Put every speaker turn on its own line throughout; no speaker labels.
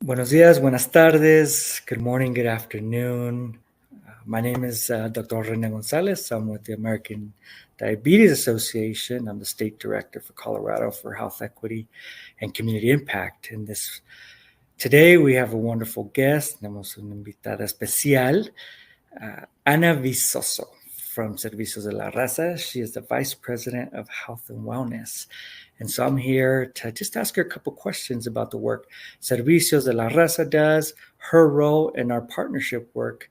Buenos días, buenas tardes, good morning, good afternoon. My name is Dr. Rene Gonzalez. I'm with the American Diabetes Association. I'm the state director for Colorado for Health Equity and Community Impact. Today we have a wonderful guest. Tenemos una invitada especial, Ana Visoso from Servicios de La Raza. She is the Vice President of Health and Wellness. And so I'm here to just ask her a couple questions about the work Servicios de La Raza does, her role, and our partnership work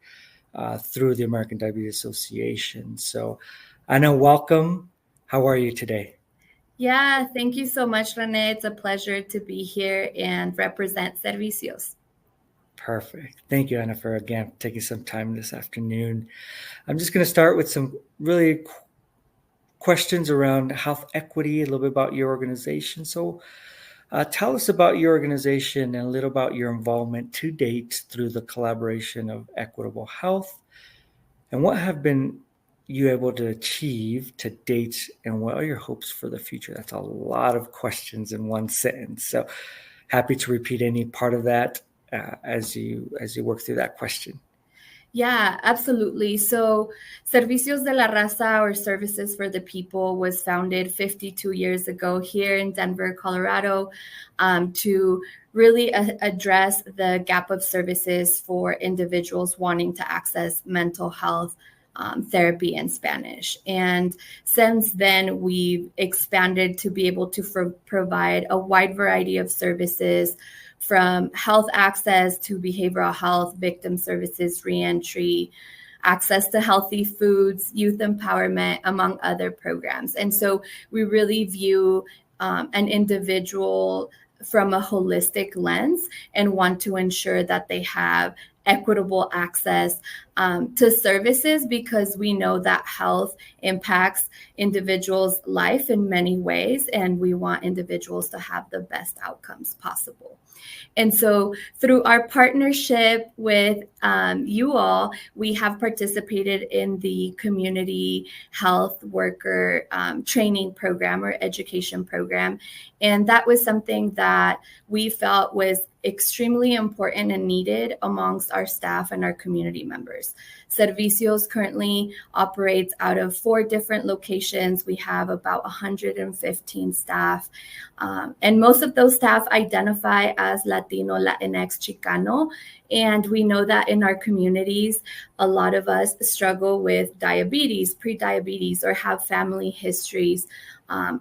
through the American Diabetes Association. So, Ana, welcome. How are you today?
Yeah, thank you so much, Rene. It's a pleasure to be here and represent Servicios.
Perfect. Thank you, Ana, for again taking some time this afternoon. I'm just going to start with some really questions around health equity, a little bit about your organization. So tell us about your organization and a little about your involvement to date through the collaboration of Equitable Health, and what have been you able to achieve to date, and what are your hopes for the future? That's a lot of questions in one sentence. So happy to repeat any part of that as you work through that question.
Yeah, absolutely. So Servicios de La Raza, or Services for the People, was founded 52 years ago here in Denver, Colorado, to really address the gap of services for individuals wanting to access mental health therapy in Spanish. And since then, we've expanded to be able to provide a wide variety of services, from health access to behavioral health, victim services, reentry, access to healthy foods, youth empowerment, among other programs. And so we really view an individual from a holistic lens and want to ensure that they have equitable access to services, because we know that health impacts individuals' life in many ways, and we want individuals to have the best outcomes possible. And so through our partnership with you all, we have participated in the community health worker training program or education program. And that was something that we felt was extremely important and needed amongst our staff and our community members. Servicios currently operates out of 4 different locations. We have about 115 staff, and most of those staff identify as Latino, Latinx, Chicano. And we know that in our communities, a lot of us struggle with diabetes, pre-diabetes, or have family histories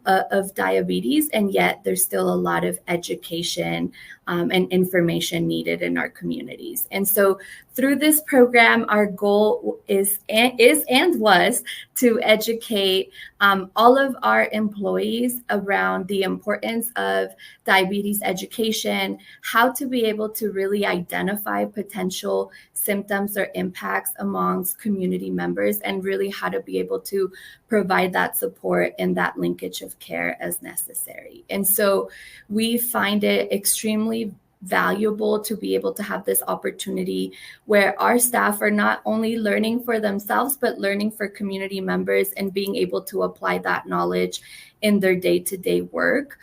of diabetes, and yet there's still a lot of education and information needed in our communities. And so through this program, our goal is and was to educate all of our employees around the importance of diabetes education, how to be able to really identify potential symptoms or impacts amongst community members, and really how to be able to provide that support and that linkage of care as necessary. And so we find it extremely valuable to be able to have this opportunity where our staff are not only learning for themselves, but learning for community members and being able to apply that knowledge in their day-to-day work.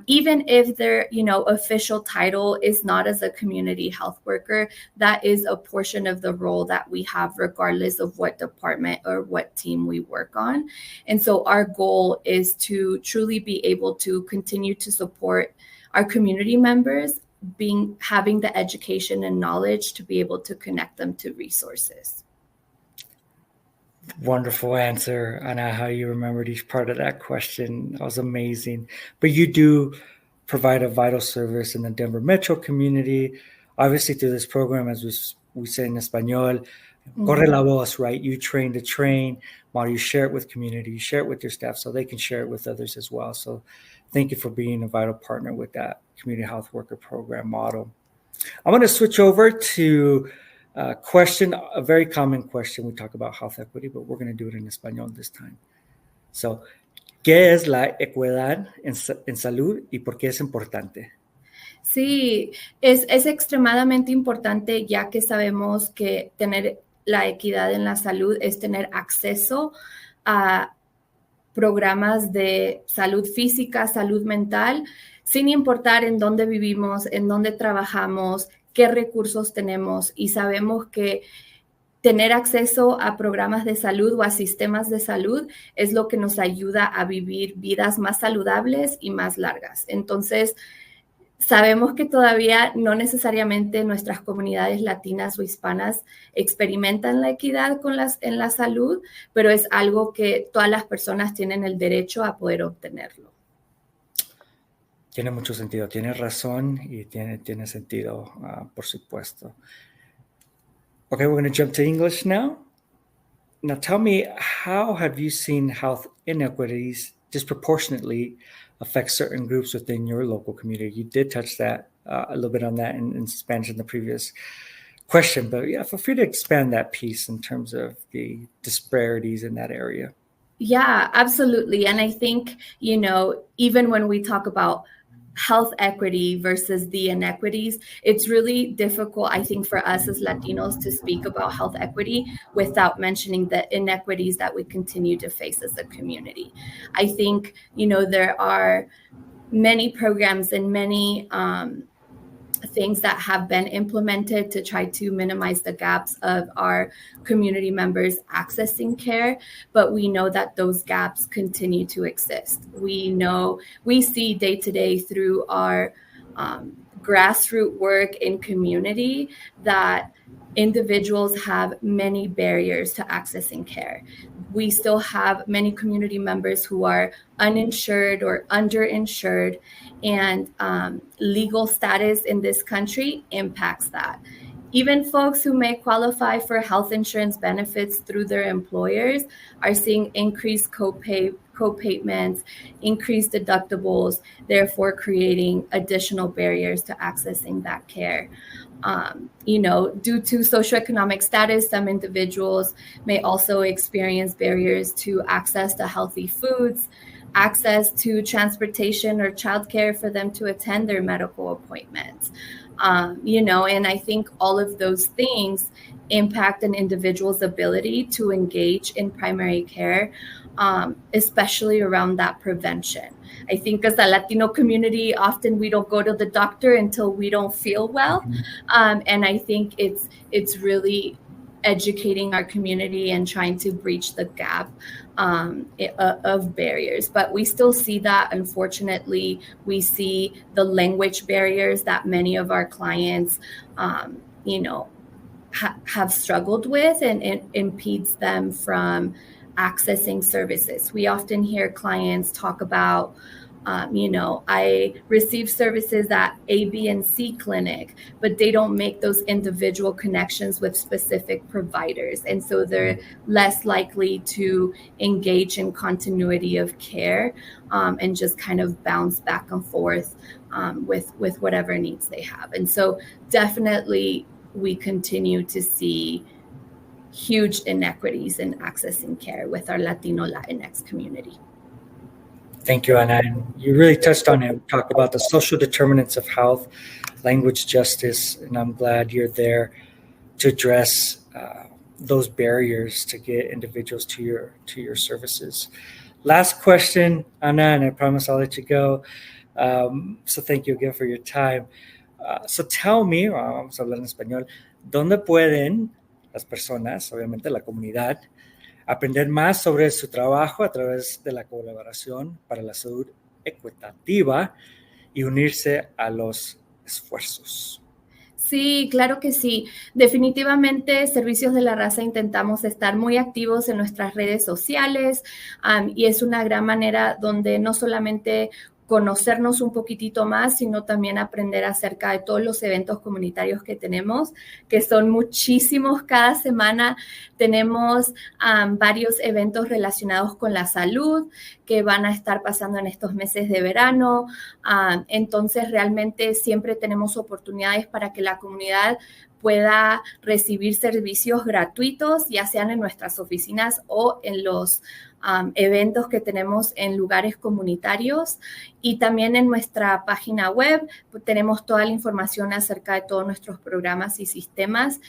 Even if their official title is not as a community health worker, that is a portion of the role that we have regardless of what department or what team we work on. And so our goal is to truly be able to continue to support our community members, having the education and knowledge to be able to connect them to resources.
Wonderful answer, Anna, how you remembered each part of that question. That was amazing. But you do provide a vital service in the Denver metro community. Obviously, through this program, as we say in Espanol, corre la voz, right? You train to train, while you share it with community, you share it with your staff so they can share it with others as well. So thank you for being a vital partner with that community health worker program model. I'm going to switch over to a question, a very common question. We talk about health equity, but we're going to do it in Espanol this time. So, ¿qué es la equidad en salud y por qué es importante?
Sí, es extremadamente importante, ya que sabemos que tener la equidad en la salud es tener acceso a programas de salud física, salud mental, sin importar en dónde vivimos, en dónde trabajamos, qué recursos tenemos, y sabemos que tener acceso a programas de salud o a sistemas de salud es lo que nos ayuda a vivir vidas más saludables y más largas. Entonces, sabemos que todavía no necesariamente nuestras comunidades latinas o hispanas experimentan la equidad en la salud, pero es algo que todas las personas tienen el derecho a poder obtenerlo.
Tiene mucho sentido, tiene razón y tiene sentido, por supuesto. Okay, we're going to jump to English now. Now tell me, how have you seen health inequities disproportionately affect certain groups within your local community? You did touch that a little bit on that in Spanish in the previous question, but yeah, feel free to expand that piece in terms of the disparities in that area.
Yeah, absolutely. And I think, even when we talk about health equity versus the inequities, it's really difficult, I think, for us as Latinos to speak about health equity without mentioning the inequities that we continue to face as a community. I think, there are many programs and many things that have been implemented to try to minimize the gaps of our community members accessing care, but we know that those gaps continue to exist. We see day to day through our grassroots work in community that individuals have many barriers to accessing care. We still have many community members who are uninsured or underinsured, and legal status in this country impacts that. Even folks who may qualify for health insurance benefits through their employers are seeing increased co-payments, increased deductibles, therefore creating additional barriers to accessing that care. Due to socioeconomic status, some individuals may also experience barriers to access to healthy foods, access to transportation or childcare for them to attend their medical appointments. And I think all of those things impact an individual's ability to engage in primary care, especially around that prevention. I think as a Latino community, often we don't go to the doctor until we don't feel well. And I think it's really educating our community and trying to breach the gap of barriers. But we still see that, unfortunately. We see the language barriers that many of our clients, have struggled with, and it impedes them from accessing services. We often hear clients talk about, I receive services at A, B, and C clinic, but they don't make those individual connections with specific providers. And so they're less likely to engage in continuity of care and just kind of bounce back and forth with whatever needs they have. And so definitely we continue to see huge inequities in accessing care with our Latino Latinx community.
Thank you, Ana. And you really touched on it. We talked about the social determinants of health, language justice, and I'm glad you're there to address those barriers to get individuals to your services. Last question, Ana, and I promise I'll let you go. So thank you again for your time. So tell me, vamos a hablar en español, ¿dónde pueden las personas, obviamente la comunidad, aprender más sobre su trabajo a través de la colaboración para la salud equitativa y unirse a los esfuerzos?
Sí, claro que sí. Definitivamente, Servicios de la Raza intentamos estar muy activos en nuestras redes sociales y es una gran manera donde no solamente conocernos un poquitito más, sino también aprender acerca de todos los eventos comunitarios que tenemos, que son muchísimos cada semana. Tenemos varios eventos relacionados con la salud que van a estar pasando en estos meses de verano. Entonces, realmente siempre tenemos oportunidades para que la comunidad pueda recibir servicios gratuitos, ya sean en nuestras oficinas o en los eventos que tenemos en lugares comunitarios, y también en nuestra página web tenemos toda la información acerca de todos nuestros programas y sistemas.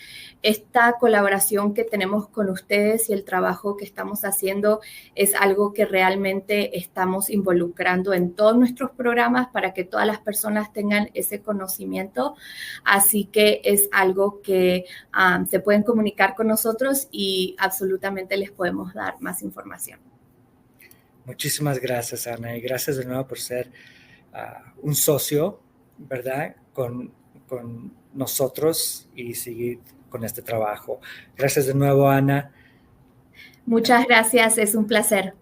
Esta colaboración que tenemos con ustedes y el trabajo que estamos haciendo es algo que realmente estamos involucrando en todos nuestros programas para que todas las personas tengan ese conocimiento. Así que es algo que se pueden comunicar con nosotros y absolutamente les podemos dar más información.
Muchísimas gracias, Ana, y gracias de nuevo por ser un socio, ¿verdad?, con nosotros y seguir con este trabajo. Gracias de nuevo, Ana.
Muchas gracias, es un placer.